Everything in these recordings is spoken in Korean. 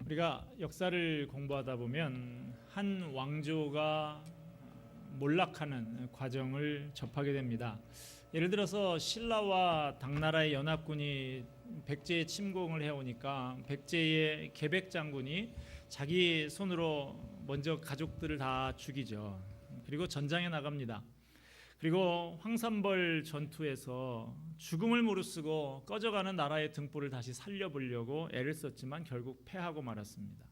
우리가 역사를 공부하다 보면 한 왕조가 몰락하는 과정을 접하게 됩니다. 예를 들어서 신라와 당나라의 연합군이 백제에 침공을 해오니까 백제의 계백 장군이 자기 손으로 먼저 가족들을 다 죽이죠. 그리고 전장에 나갑니다. 그리고 황산벌 전투에서 죽음을 무릅쓰고 꺼져가는 나라의 등불을 다시 살려보려고 애를 썼지만 결국 패하고 말았습니다.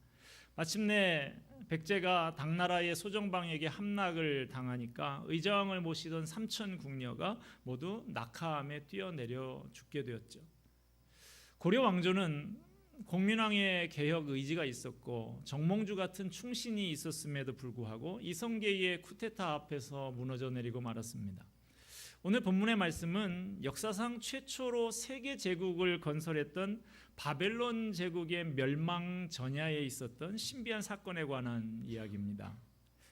마침내 백제가 당나라의 소정방에게 함락을 당하니까 의정을 모시던 삼천 궁녀가 모두 낙하암에 뛰어내려 죽게 되었죠. 고려 왕조는 공민왕의 개혁 의지가 있었고 정몽주 같은 충신이 있었음에도 불구하고 이성계의 쿠데타 앞에서 무너져 내리고 말았습니다. 오늘 본문의 말씀은 역사상 최초로 세계 제국을 건설했던 바벨론 제국의 멸망 전야에 있었던 신비한 사건에 관한 이야기입니다.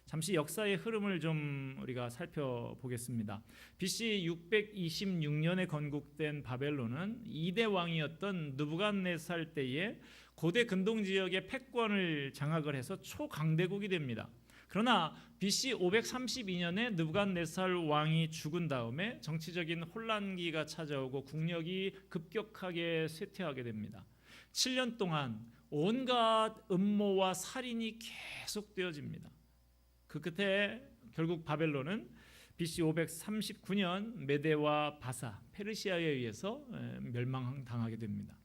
잠시 역사의 흐름을 좀 우리가 살펴보겠습니다. BC 626년에 건국된 바벨론은 2대 왕이었던 느부갓네살 때에 고대 근동 지역의 패권을 장악을 해서 초강대국이 됩니다. 그러나 BC 532년에 느부갓네살 왕이 죽은 다음에 정치적인 혼란기가 찾아오고 국력이 급격하게 쇠퇴하게 됩니다. 7년 동안 온갖 음모와 살인이 계속되어집니다. 그 끝에 결국 바벨론은 BC 539년 메데와 바사, 페르시아에 의해서 멸망당하게 됩니다.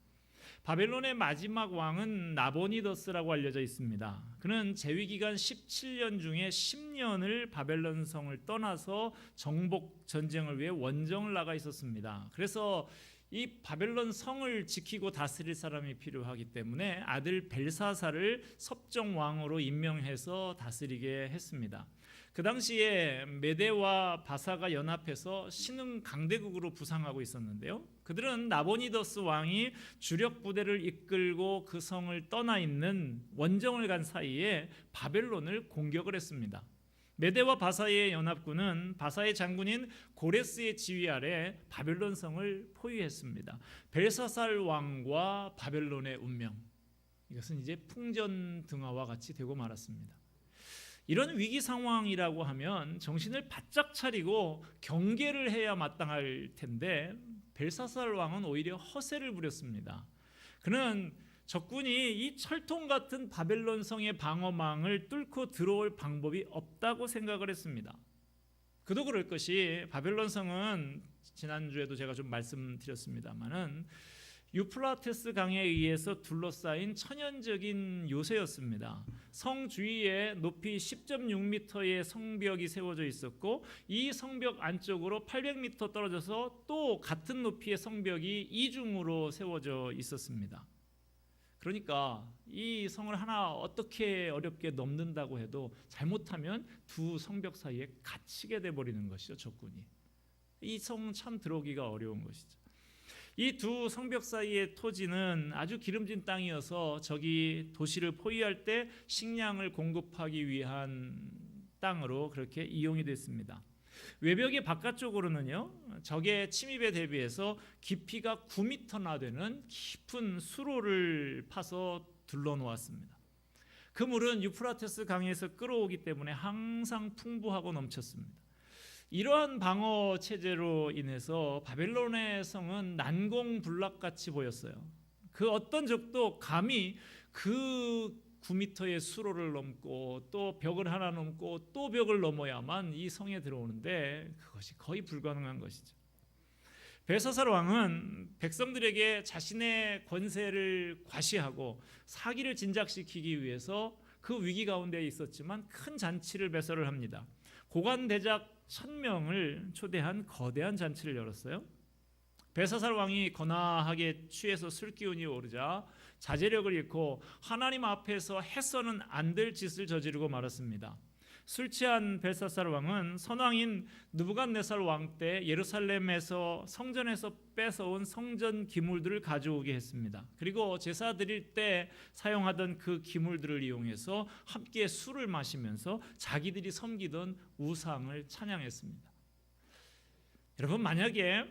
바벨론의 마지막 왕은 나보니더스라고 알려져 있습니다. 그는 재위기간 17년 중에 10년을 바벨론 성을 떠나서 정복 전쟁을 위해 원정을 나가 있었습니다. 그래서 이 바벨론 성을 지키고 다스릴 사람이 필요하기 때문에 아들 벨사살을 섭정왕으로 임명해서 다스리게 했습니다. 그 당시에 메데와 바사가 연합해서 신흥 강대국으로 부상하고 있었는데요. 그들은 나보니더스 왕이 주력 부대를 이끌고 그 성을 떠나 있는 원정을 간 사이에 바벨론을 공격을 했습니다. 메데와 바사의 연합군은 바사의 장군인 고레스의 지휘 아래 바벨론 성을 포위했습니다. 벨사살 왕과 바벨론의 운명, 이것은 이제 풍전등화와 같이 되고 말았습니다. 이런 위기 상황이라고 하면 정신을 바짝 차리고 경계를 해야 마땅할 텐데 벨사살 왕은 오히려 허세를 부렸습니다. 그는 적군이 이 철통 같은 바벨론 성의 방어망을 뚫고 들어올 방법이 없다고 생각을 했습니다. 그도 그럴 것이 바벨론 성은 지난주에도 제가 좀 말씀드렸습니다마는 유프라테스 강에 의해서 둘러싸인 천연적인 요새였습니다. 성 주위에 높이 10.6m의 성벽이 세워져 있었고 이 성벽 안쪽으로 800m 떨어져서 또 같은 높이의 성벽이 이중으로 세워져 있었습니다. 그러니까 이 성을 하나 어떻게 어렵게 넘는다고 해도 잘못하면 두 성벽 사이에 갇히게 돼버리는 것이죠, 적군이. 이 성 참 들어오기가 어려운 것이죠. 이 두 성벽 사이의 토지는 아주 기름진 땅이어서 적이 도시를 포위할 때 식량을 공급하기 위한 땅으로 그렇게 이용이 됐습니다. 외벽의 바깥쪽으로는요, 적의 침입에 대비해서 깊이가 9m나 되는 깊은 수로를 파서 둘러놓았습니다. 그 물은 유프라테스 강에서 끌어오기 때문에 항상 풍부하고 넘쳤습니다. 이러한 방어 체제로 인해서 바벨론의 성은 난공불락같이 보였어요. 그 어떤 적도 감히 그 9m의 수로를 넘고 또 벽을 하나 넘고 또 벽을 넘어야만 이 성에 들어오는데 그것이 거의 불가능한 것이죠. 벨사살 왕은 백성들에게 자신의 권세를 과시하고 사기를 진작시키기 위해서 그 위기 가운데 있었지만 큰 잔치를 배설을 합니다. 고관대작 1000명을 초대한 거대한 잔치를 열었어요. 벨사살 왕이 거나하게 취해서 술기운이 오르자 자제력을 잃고 하나님 앞에서 해서는 안 될 짓을 저지르고 말았습니다. 술 취한 벨사살 왕은 선왕인 느부갓네살 왕 때 예루살렘에서 성전에서 뺏어온 성전 기물들을 가져오게 했습니다. 그리고 제사 드릴 때 사용하던 그 기물들을 이용해서 함께 술을 마시면서 자기들이 섬기던 우상을 찬양했습니다. 여러분, 만약에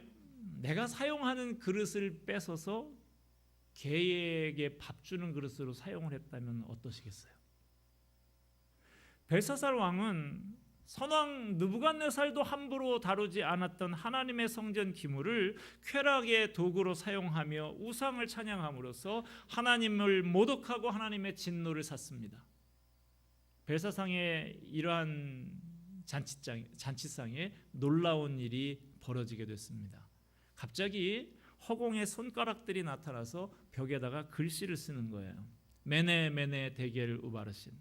내가 사용하는 그릇을 뺏어서 개에게 밥 주는 그릇으로 사용을 했다면 어떠시겠어요? 벨사살 왕은 선왕 느부갓네살도 함부로 다루지 않았던 하나님의 성전 기물을 쾌락의 도구로 사용하며 우상을 찬양함으로써 하나님을 모독하고 하나님의 진노를 샀습니다. 벨사상의 이러한 잔치상에 놀라운 일이 벌어지게 됐습니다. 갑자기 허공에 손가락들이 나타나서 벽에다가 글씨를 쓰는 거예요. 메네 메네 데겔 우바르신.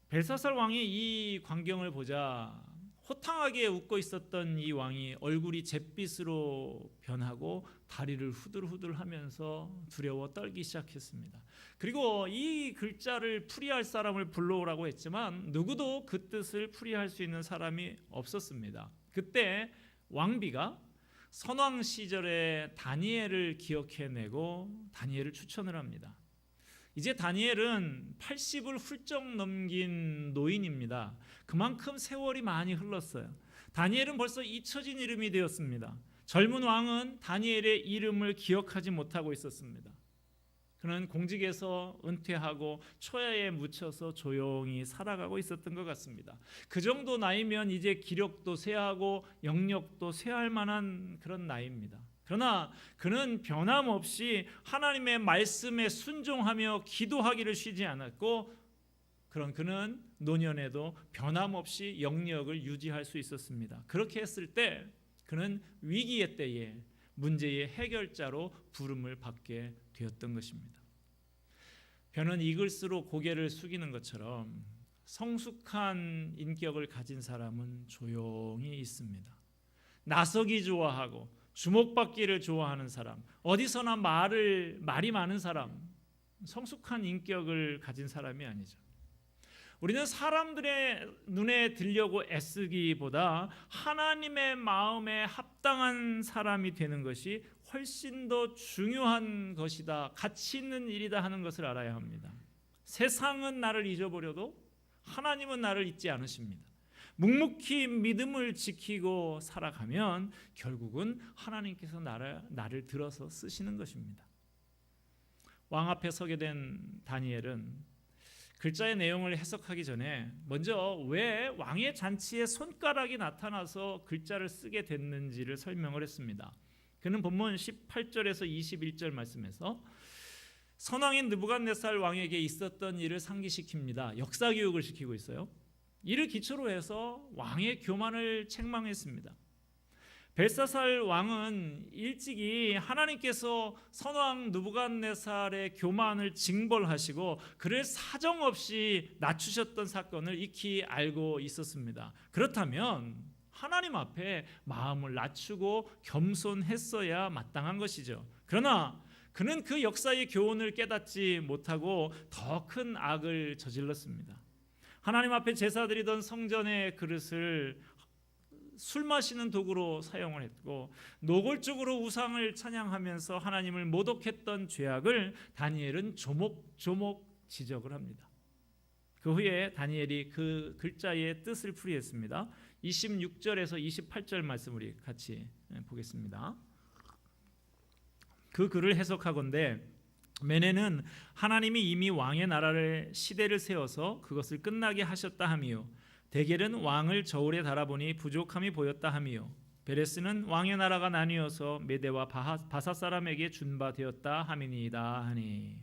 벨사살 왕이 이 광경을 보자 호탕하게 웃고 있었던 이 왕이 얼굴이 잿빛으로 변하고 다리를 후들후들하면서 두려워 떨기 시작했습니다. 그리고 이 글자를 풀이할 사람을 불러오라고 했지만 누구도 그 뜻을 풀이할 수 있는 사람이 없었습니다. 그때 왕비가 선왕 시절에 다니엘을 기억해내고 다니엘을 추천을 합니다. 이제 다니엘은 80을 훌쩍 넘긴 노인입니다. 그만큼 세월이 많이 흘렀어요. 다니엘은 벌써 잊혀진 이름이 되었습니다. 젊은 왕은 다니엘의 이름을 기억하지 못하고 있었습니다. 그는 공직에서 은퇴하고 초야에 묻혀서 조용히 살아가고 있었던 것 같습니다. 그 정도 나이면 이제 기력도 쇠하고 영력도 쇠할 만한 그런 나이입니다. 그러나 그는 변함없이 하나님의 말씀에 순종하며 기도하기를 쉬지 않았고 그는 노년에도 변함없이 영력을 유지할 수 있었습니다. 그렇게 했을 때 그는 위기의 때에 문제의 해결자로 부름을 받게 되었던 것입니다. 벼는 익을수록 고개를 숙이는 것처럼 성숙한 인격을 가진 사람은 조용히 있습니다. 나서기 좋아하고 주목받기를 좋아하는 사람, 어디서나 말이 많은 사람, 성숙한 인격을 가진 사람이 아니죠. 우리는 사람들의 눈에 들려고 애쓰기보다 하나님의 마음에 합당한 사람이 되는 것이 훨씬 더 중요한 것이다, 가치 있는 일이다 하는 것을 알아야 합니다. 세상은 나를 잊어버려도 하나님은 나를 잊지 않으십니다. 묵묵히 믿음을 지키고 살아가면 결국은 하나님께서 나를 들어서 쓰시는 것입니다. 왕 앞에 서게 된 다니엘은 글자의 내용을 해석하기 전에 먼저 왜 왕의 잔치에 손가락이 나타나서 글자를 쓰게 됐는지를 설명을 했습니다. 그는 본문 18절에서 21절 말씀에서 선왕인 느부갓네살 왕에게 있었던 일을 상기시킵니다. 역사 교육을 시키고 있어요. 이를 기초로 해서 왕의 교만을 책망했습니다. 벨사살 왕은 일찍이 하나님께서 선왕 느부갓네살의 교만을 징벌하시고 그를 사정없이 낮추셨던 사건을 익히 알고 있었습니다. 그렇다면 하나님 앞에 마음을 낮추고 겸손했어야 마땅한 것이죠. 그러나 그는 그 역사의 교훈을 깨닫지 못하고 더 큰 악을 저질렀습니다. 하나님 앞에 제사드리던 성전의 그릇을 술 마시는 도구로 사용을 했고 노골적으로 우상을 찬양하면서 하나님을 모독했던 죄악을 다니엘은 조목조목 지적을 합니다. 그 후에 다니엘이 그 글자의 뜻을 풀이했습니다. 26절에서 28절 말씀 우리 같이 보겠습니다. 그 글을 해석하건대 메네는 하나님이 이미 왕의 나라를 시대를 세워서 그것을 끝나게 하셨다 하미요, 데겔은 왕을 저울에 달아보니 부족함이 보였다 하미요, 베레스는 왕의 나라가 나뉘어서 메대와 바사 사람에게 준바되었다 하미니이다 하니.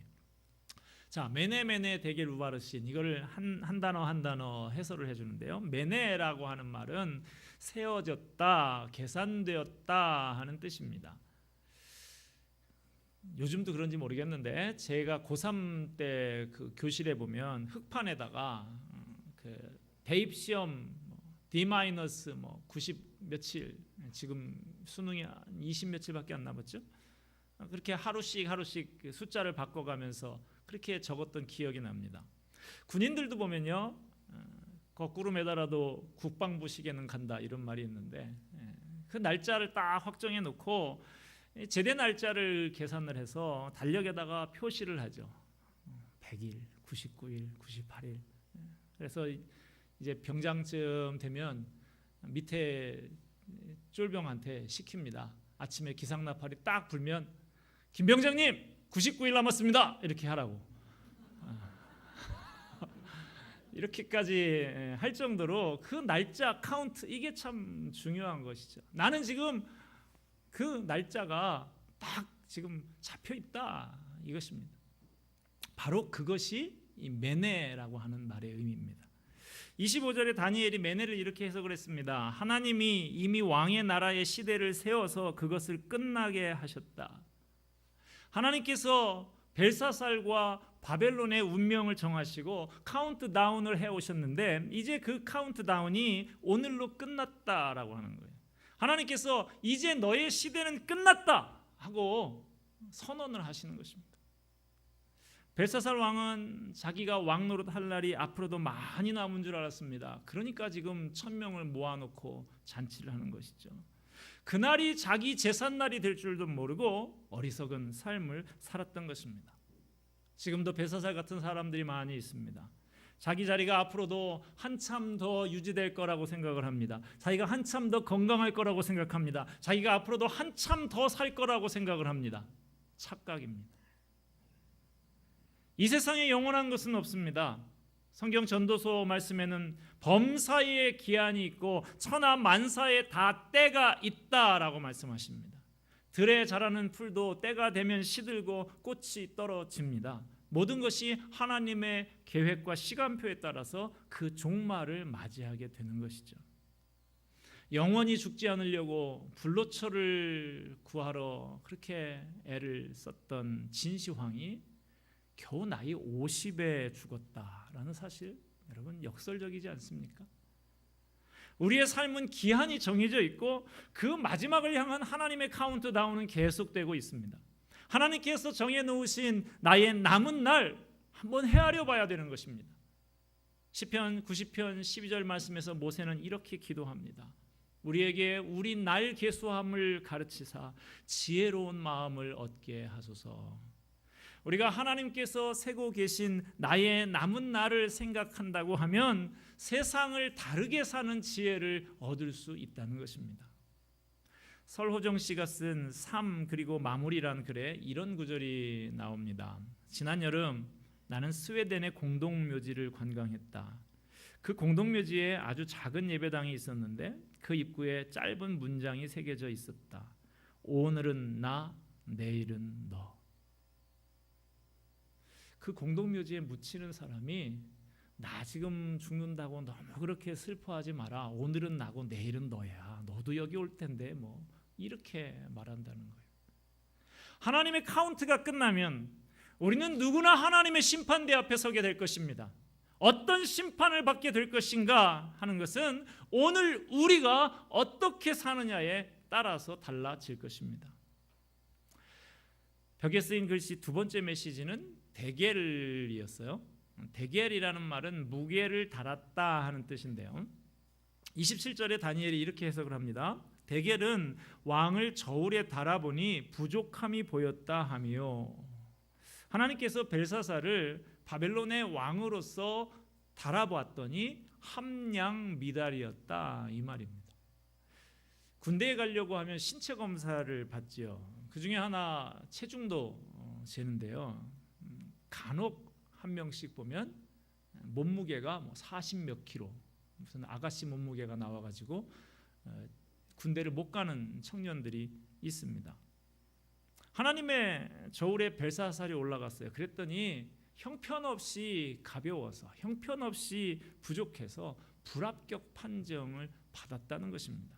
자, 메네 데겔 우바르신, 이거를 한 단어 해설을 해주는데요. 메네라고 하는 말은 세워졌다, 계산되었다 하는 뜻입니다. 요즘도 그런지 모르겠는데 제가 고3 때 그 교실에 보면 흑판에다가 그 대입 시험 D-90 며칠, 지금 수능이 20 며칠밖에 안 남았죠. 그렇게 하루씩 숫자를 바꿔가면서 그렇게 적었던 기억이 납니다. 군인들도 보면요, 거꾸로 매달아도 국방부 시계는 간다 이런 말이 있는데 그 날짜를 딱 확정해 놓고 제대 날짜를 계산을 해서 달력에다가 표시를 하죠. 100일, 99일, 98일. 그래서 이제 병장쯤 되면 밑에 쫄병한테 시킵니다. 아침에 기상나팔이 딱 불면 김병장님 99일 남았습니다. 이렇게 하라고. 이렇게까지 할 정도로 그 날짜 카운트, 이게 참 중요한 것이죠. 나는 지금 그 날짜가 딱 지금 잡혀 있다, 이것입니다. 바로 그것이 이 메네라고 하는 말의 의미입니다. 25절에 다니엘이 메네를 이렇게 해석을 했습니다. 하나님이 이미 왕의 나라의 시대를 세워서 그것을 끝나게 하셨다. 하나님께서 벨사살과 바벨론의 운명을 정하시고 카운트다운을 해오셨는데 이제 그 카운트다운이 오늘로 끝났다라고 하는 거예요. 하나님께서 이제 너의 시대는 끝났다 하고 선언을 하시는 것입니다. 벨사살 왕은 자기가 왕 노릇할 날이 앞으로도 많이 남은 줄 알았습니다. 그러니까 지금 1000명을 모아놓고 잔치를 하는 것이죠. 그날이 자기 제삿날이 될 줄도 모르고 어리석은 삶을 살았던 것입니다. 지금도 벨사살 같은 사람들이 많이 있습니다. 자기 자리가 앞으로도 한참 더 유지될 거라고 생각을 합니다. 자기가 한참 더 건강할 거라고 생각합니다. 자기가 앞으로도 한참 더 살 거라고 생각을 합니다. 착각입니다. 이 세상에 영원한 것은 없습니다. 성경 전도서 말씀에는 범사에 기한이 있고 천하 만사에 다 때가 있다라고 말씀하십니다. 들에 자라는 풀도 때가 되면 시들고 꽃이 떨어집니다. 모든 것이 하나님의 계획과 시간표에 따라서 그 종말을 맞이하게 되는 것이죠. 영원히 죽지 않으려고 불로초를 구하러 그렇게 애를 썼던 진시황이 겨우 나이 50에 죽었다라는 사실, 여러분 역설적이지 않습니까? 우리의 삶은 기한이 정해져 있고 그 마지막을 향한 하나님의 카운트다운은 계속되고 있습니다. 하나님께서 정해놓으신 나의 남은 날 한번 헤아려 봐야 되는 것입니다. 시편 90편 12절 말씀에서 모세는 이렇게 기도합니다. 우리에게 우리 날 계수함을 가르치사 지혜로운 마음을 얻게 하소서. 우리가 하나님께서 세고 계신 나의 남은 날을 생각한다고 하면 세상을 다르게 사는 지혜를 얻을 수 있다는 것입니다. 설호정 씨가 쓴 삶 그리고 마무리라는 글에 이런 구절이 나옵니다. 지난 여름 나는 스웨덴의 공동묘지를 관광했다. 그 공동묘지에 아주 작은 예배당이 있었는데 그 입구에 짧은 문장이 새겨져 있었다. 오늘은 나, 내일은 너. 그 공동묘지에 묻히는 사람이 나 지금 죽는다고 너무 그렇게 슬퍼하지 마라. 오늘은 나고 내일은 너야. 너도 여기 올 텐데 뭐 이렇게 말한다는 거예요. 하나님의 카운트가 끝나면 우리는 누구나 하나님의 심판대 앞에 서게 될 것입니다. 어떤 심판을 받게 될 것인가 하는 것은 오늘 우리가 어떻게 사느냐에 따라서 달라질 것입니다. 벽에 쓰인 글씨 두 번째 메시지는 데겔이었어요. 데겔이라는 말은 무게를 달았다 하는 뜻인데요. 27절에 다니엘이 이렇게 해석을 합니다. 데겔은 왕을 저울에 달아보니 부족함이 보였다 하며, 하나님께서 벨사살을 바벨론의 왕으로서 달아보았더니 함량 미달이었다, 이 말입니다. 군대에 가려고 하면 신체 검사를 받지요. 그 중에 하나 체중도 재는데요. 간혹 한 명씩 보면 몸무게가 40몇 킬로, 무슨 아가씨 몸무게가 나와가지고 군대를 못 가는 청년들이 있습니다. 하나님의 저울에 벨사살이 올라갔어요. 그랬더니 형편없이 가벼워서, 형편없이 부족해서 불합격 판정을 받았다는 것입니다.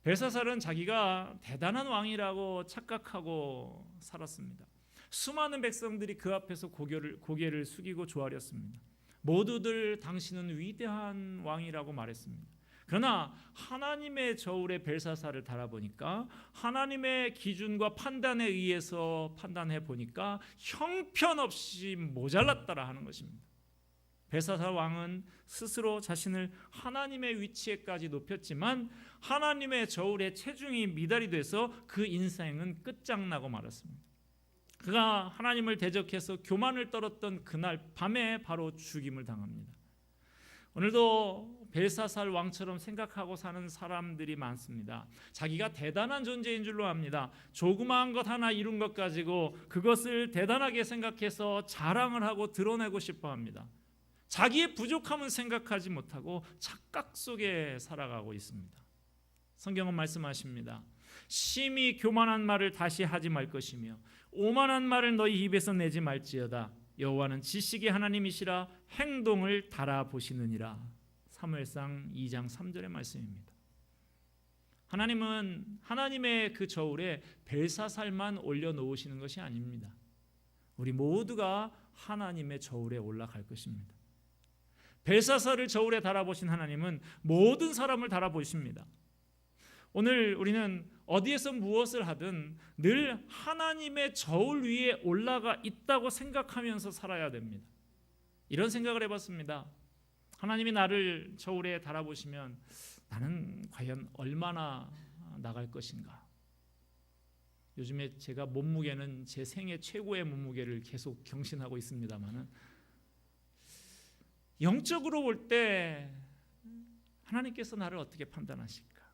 벨사살은 자기가 대단한 왕이라고 착각하고 살았습니다. 수많은 백성들이 그 앞에서 고개를 숙이고 조아렸습니다. 모두들 당신은 위대한 왕이라고 말했습니다. 그러나 하나님의 저울에 벨사살을 달아보니까 하나님의 기준과 판단에 의해서 판단해 보니까 형편없이 모자랐다라 하는 것입니다. 벨사살 왕은 스스로 자신을 하나님의 위치에까지 높였지만 하나님의 저울에 체중이 미달이 돼서 그 인생은 끝장나고 말았습니다. 그가 하나님을 대적해서 교만을 떨었던 그날 밤에 바로 죽임을 당합니다. 오늘도 벨사살 왕처럼 생각하고 사는 사람들이 많습니다. 자기가 대단한 존재인 줄로 압니다. 조그마한 것 하나 이룬 것 가지고 그것을 대단하게 생각해서 자랑을 하고 드러내고 싶어 합니다. 자기의 부족함은 생각하지 못하고 착각 속에 살아가고 있습니다. 성경은 말씀하십니다. 심히 교만한 말을 다시 하지 말 것이며 오만한 말을 너희 입에서 내지 말지어다. 여호와는 지식의 하나님이시라 행동을 달아보시느니라. 사무엘상 2장 3절의 말씀입니다. 하나님은 하나님의 그 저울에 벨사살만 올려놓으시는 것이 아닙니다. 우리 모두가 하나님의 저울에 올라갈 것입니다. 벨사살을 저울에 달아보신 하나님은 모든 사람을 달아보십니다. 오늘 우리는 어디에서 무엇을 하든 늘 하나님의 저울 위에 올라가 있다고 생각하면서 살아야 됩니다. 이런 생각을 해봤습니다. 하나님이 나를 저울에 달아보시면 나는 과연 얼마나 나갈 것인가. 요즘에 제가 몸무게는 제 생애 최고의 몸무게를 계속 경신하고 있습니다만은 영적으로 볼 때 하나님께서 나를 어떻게 판단하실까?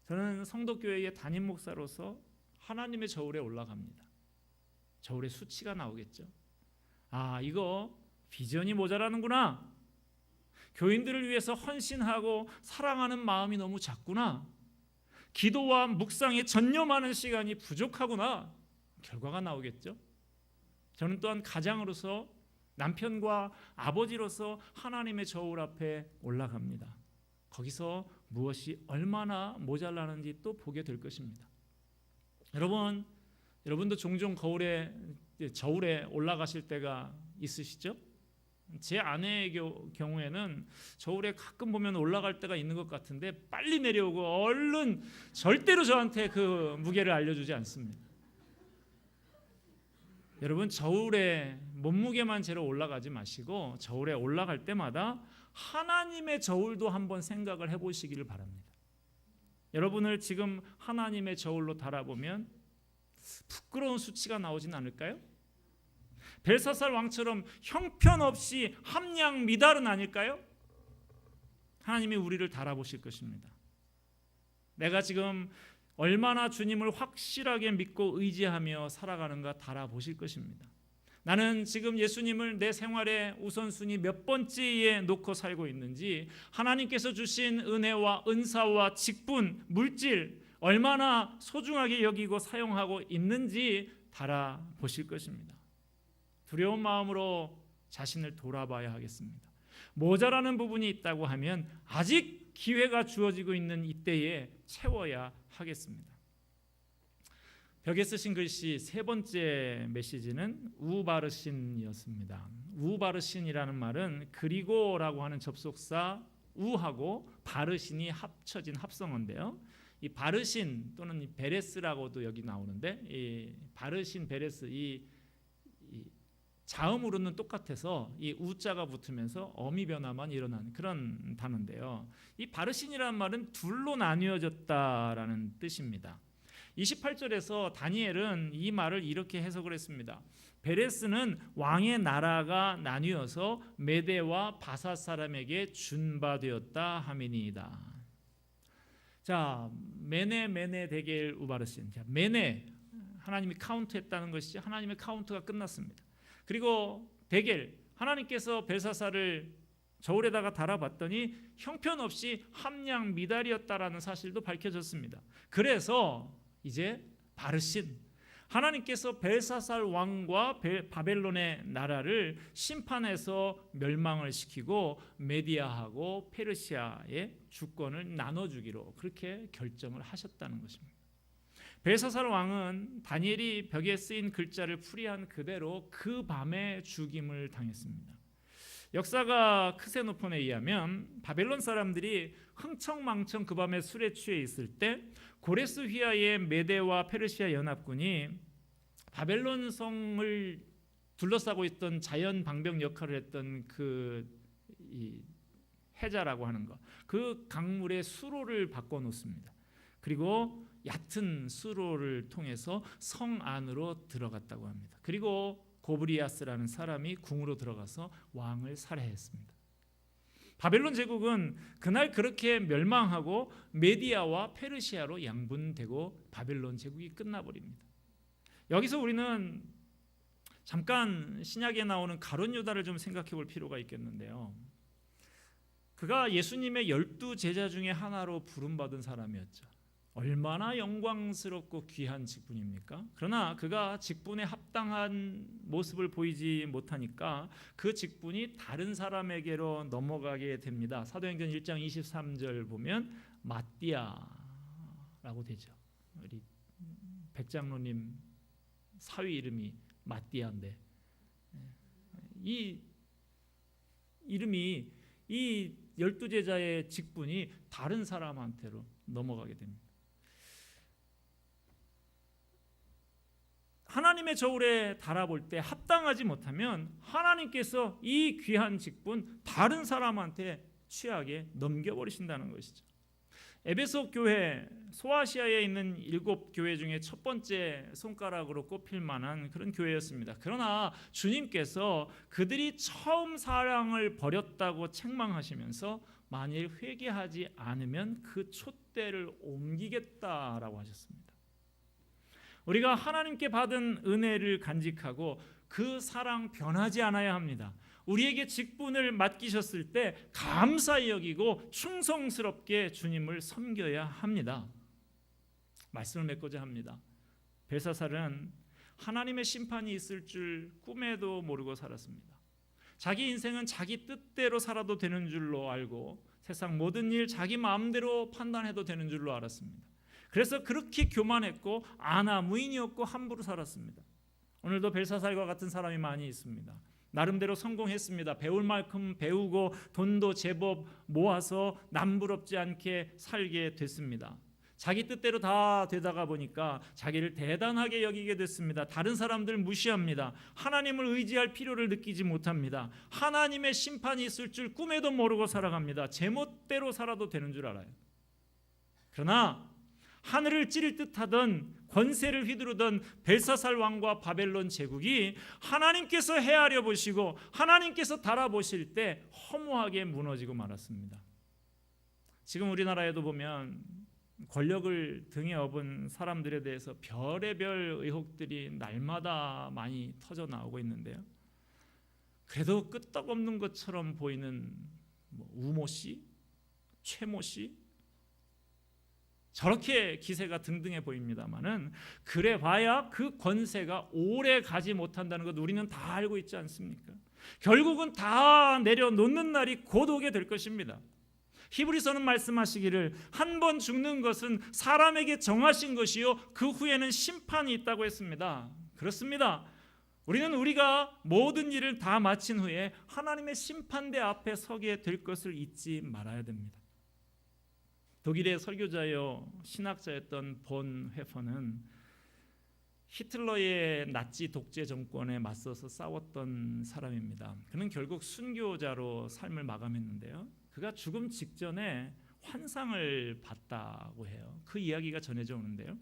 저는 성도교회의 담임 목사로서 하나님의 저울에 올라갑니다. 저울에 수치가 나오겠죠. 아, 이거 비전이 모자라는구나. 교인들을 위해서 헌신하고 사랑하는 마음이 너무 작구나. 기도와 묵상에 전념하는 시간이 부족하구나. 결과가 나오겠죠. 저는 또한 가장으로서 남편과 아버지로서 하나님의 저울 앞에 올라갑니다. 거기서 무엇이 얼마나 모자라는지 또 보게 될 것입니다. 여러분도 종종 저울에 올라가실 때가 있으시죠? 제 아내의 경우에는 저울에 가끔 보면 올라갈 때가 있는 것 같은데 빨리 내려오고 얼른 절대로 저한테 그 무게를 알려주지 않습니다. 여러분, 저울에 몸무게만 재러 올라가지 마시고 저울에 올라갈 때마다 하나님의 저울도 한번 생각을 해보시기를 바랍니다. 여러분을 지금 하나님의 저울로 달아보면 부끄러운 수치가 나오진 않을까요? 벨사살 왕처럼 형편없이 함량 미달은 아닐까요? 하나님이 우리를 달아보실 것입니다. 내가 지금 얼마나 주님을 확실하게 믿고 의지하며 살아가는가 달아보실 것입니다. 나는 지금 예수님을 내 생활의 우선순위 몇 번째에 놓고 살고 있는지, 하나님께서 주신 은혜와 은사와 직분, 물질 얼마나 소중하게 여기고 사용하고 있는지 달아보실 것입니다. 두려운 마음으로 자신을 돌아봐야 하겠습니다. 모자라는 부분이 있다고 하면 아직 기회가 주어지고 있는 이때에 채워야 하겠습니다. 벽에 쓰신 글씨 세 번째 메시지는 우바르신이었습니다. 우바르신이라는 말은 그리고라고 하는 접속사 우하고 바르신이 합쳐진 합성어인데요. 이 바르신 또는 이 베레스라고도 여기 나오는데, 이 바르신 베레스 이 자음으로는 똑같아서 이 우자가 붙으면서 어미 변화만 일어나는 그런 단어인데요. 이 바르신이라는 말은 둘로 나뉘어졌다라는 뜻입니다. 28절에서 다니엘은 이 말을 이렇게 해석을 했습니다. 베레스는 왕의 나라가 나뉘어서 메대와 바사 사람에게 준바되었다 하미니이다. 자, 메네 데겔 우바르신. 자, 메네, 하나님이 카운트했다는 것이지, 하나님의 카운트가 끝났습니다. 그리고 데겔, 하나님께서 벨사살을 저울에다가 달아봤더니 형편없이 함량 미달이었다라는 사실도 밝혀졌습니다. 그래서 이제 바르신, 하나님께서 벨사살 왕과 바벨론의 나라를 심판해서 멸망을 시키고 메디아하고 페르시아의 주권을 나눠주기로 그렇게 결정을 하셨다는 것입니다. 벨사살 왕은 다니엘이 벽에 쓰인 글자를 풀이한 그대로 그 밤에 죽임을 당했습니다. 역사가 크세노폰에 의하면 바벨론 사람들이 흥청망청 그 밤에 술에 취해 있을 때 고레스 휘하의 메대와 페르시아 연합군이 바벨론 성을 둘러싸고 있던 자연 방벽 역할을 했던 이 해자라고 하는 것, 그 강물의 수로를 바꿔놓습니다. 그리고 얕은 수로를 통해서 성 안으로 들어갔다고 합니다. 그리고 고브리아스라는 사람이 궁으로 들어가서 왕을 살해했습니다. 바벨론 제국은 그날 그렇게 멸망하고 메디아와 페르시아로 양분되고 바벨론 제국이 끝나버립니다. 여기서 우리는 잠깐 신약에 나오는 가룟 유다를 좀 생각해 볼 필요가 있겠는데요. 그가 예수님의 12 제자 중에 하나로 부름받은 사람이었죠. 얼마나 영광스럽고 귀한 직분입니까? 그러나 그가 직분에 합당한 모습을 보이지 못하니까 그 직분이 다른 사람에게로 넘어가게 됩니다. 사도행전 1장 23절 보면 마띠아라고 되죠. 우리 백장로님 사위 이름이 마띠아인데 이 이름이 이 12제자의 직분이 다른 사람한테로 넘어가게 됩니다. 하나님의 저울에 달아볼 때 합당하지 못하면 하나님께서 이 귀한 직분 다른 사람한테 취하게 넘겨버리신다는 것이죠. 에베소 교회, 소아시아에 있는 7교회 중에 첫 번째 손가락으로 꼽힐 만한 그런 교회였습니다. 그러나 주님께서 그들이 처음 사랑을 버렸다고 책망하시면서 만일 회개하지 않으면 그 촛대를 옮기겠다라고 하셨습니다. 우리가 하나님께 받은 은혜를 간직하고 그 사랑 변하지 않아야 합니다. 우리에게 직분을 맡기셨을 때 감사히 여기고 충성스럽게 주님을 섬겨야 합니다. 말씀을 맺고자 합니다. 벨사살은 하나님의 심판이 있을 줄 꿈에도 모르고 살았습니다. 자기 인생은 자기 뜻대로 살아도 되는 줄로 알고 세상 모든 일 자기 마음대로 판단해도 되는 줄로 알았습니다. 그래서 그렇게 교만했고 아나무인이었고 함부로 살았습니다. 오늘도 벨사살과 같은 사람이 많이 있습니다. 나름대로 성공했습니다. 배울 만큼 배우고 돈도 제법 모아서 남부럽지 않게 살게 됐습니다. 자기 뜻대로 다 되다가 보니까 자기를 대단하게 여기게 됐습니다. 다른 사람들 무시합니다. 하나님을 의지할 필요를 느끼지 못합니다. 하나님의 심판이 있을 줄 꿈에도 모르고 살아갑니다. 제멋대로 살아도 되는 줄 알아요. 그러나 하늘을 찌를 듯하던 권세를 휘두르던 벨사살 왕과 바벨론 제국이 하나님께서 헤아려 보시고 하나님께서 달아보실 때 허무하게 무너지고 말았습니다. 지금 우리나라에도 보면 권력을 등에 업은 사람들에 대해서 별의별 의혹들이 날마다 많이 터져 나오고 있는데요. 그래도 끄떡없는 것처럼 보이는 우모 씨, 최모 씨 저렇게 기세가 등등해 보입니다만은 그래봐야 그 권세가 오래 가지 못한다는 것 우리는 다 알고 있지 않습니까? 결국은 다 내려놓는 날이 곧 오게 될 것입니다. 히브리서는 말씀하시기를 한 번 죽는 것은 사람에게 정하신 것이요 그 후에는 심판이 있다고 했습니다. 그렇습니다. 우리는 우리가 모든 일을 다 마친 후에 하나님의 심판대 앞에 서게 될 것을 잊지 말아야 됩니다. 독일의 설교자요 신학자였던 본 회퍼는 히틀러의 나치 독재 정권에 맞서서 싸웠던 사람입니다. 그는 결국 순교자로 삶을 마감했는데요. 그가 죽음 직전에 환상을 봤다고 해요. 그 이야기가 전해져 오는데요.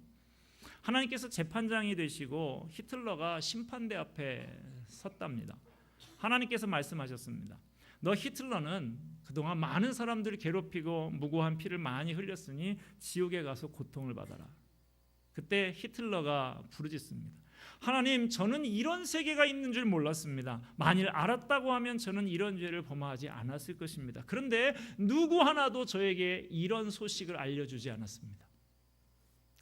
하나님께서 재판장이 되시고 히틀러가 심판대 앞에 섰답니다. 하나님께서 말씀하셨습니다. 너 히틀러는 그동안 많은 사람들을 괴롭히고 무고한 피를 많이 흘렸으니 지옥에 가서 고통을 받아라. 그때 히틀러가 부르짖습니다. 하나님, 저는 이런 세계가 있는 줄 몰랐습니다. 만일 알았다고 하면 저는 이런 죄를 범하지 않았을 것입니다. 그런데 누구 하나도 저에게 이런 소식을 알려주지 않았습니다.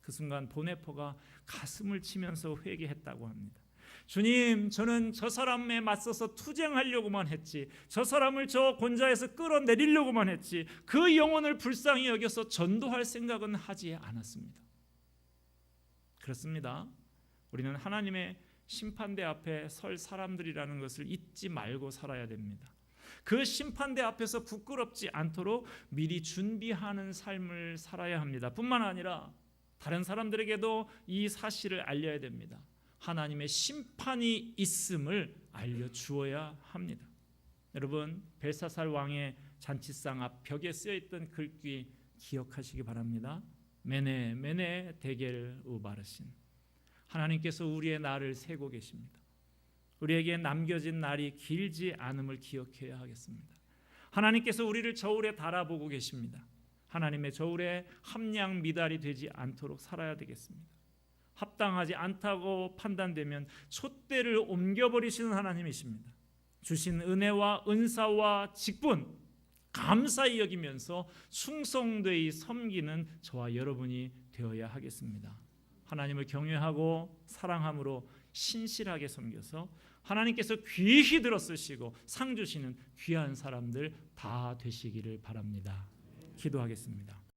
그 순간 보네포가 가슴을 치면서 회개했다고 합니다. 주님, 저는 저 사람에 맞서서 투쟁하려고만 했지, 저 사람을 저 곤자에서 끌어내리려고만 했지, 그 영혼을 불쌍히 여겨서 전도할 생각은 하지 않았습니다. 그렇습니다. 우리는 하나님의 심판대 앞에 설 사람들이라는 것을 잊지 말고 살아야 됩니다. 그 심판대 앞에서 부끄럽지 않도록 미리 준비하는 삶을 살아야 합니다. 뿐만 아니라 다른 사람들에게도 이 사실을 알려야 됩니다. 하나님의 심판이 있음을 알려주어야 합니다. 여러분, 벨사살 왕의 잔치상 앞 벽에 쓰여있던 글귀 기억하시기 바랍니다. 메네 메네 데겔 우바르신. 하나님께서 우리의 날을 세고 계십니다. 우리에게 남겨진 날이 길지 않음을 기억해야 하겠습니다. 하나님께서 우리를 저울에 달아보고 계십니다. 하나님의 저울에 함량 미달이 되지 않도록 살아야 되겠습니다. 합당하지 않다고 판단되면 촛대를 옮겨버리시는 하나님이십니다. 주신 은혜와 은사와 직분 감사히 여기면서 충성되이 섬기는 저와 여러분이 되어야 하겠습니다. 하나님을 경외하고 사랑함으로 신실하게 섬겨서 하나님께서 귀히 들어쓰시고 상 주시는 귀한 사람들 다 되시기를 바랍니다. 기도하겠습니다.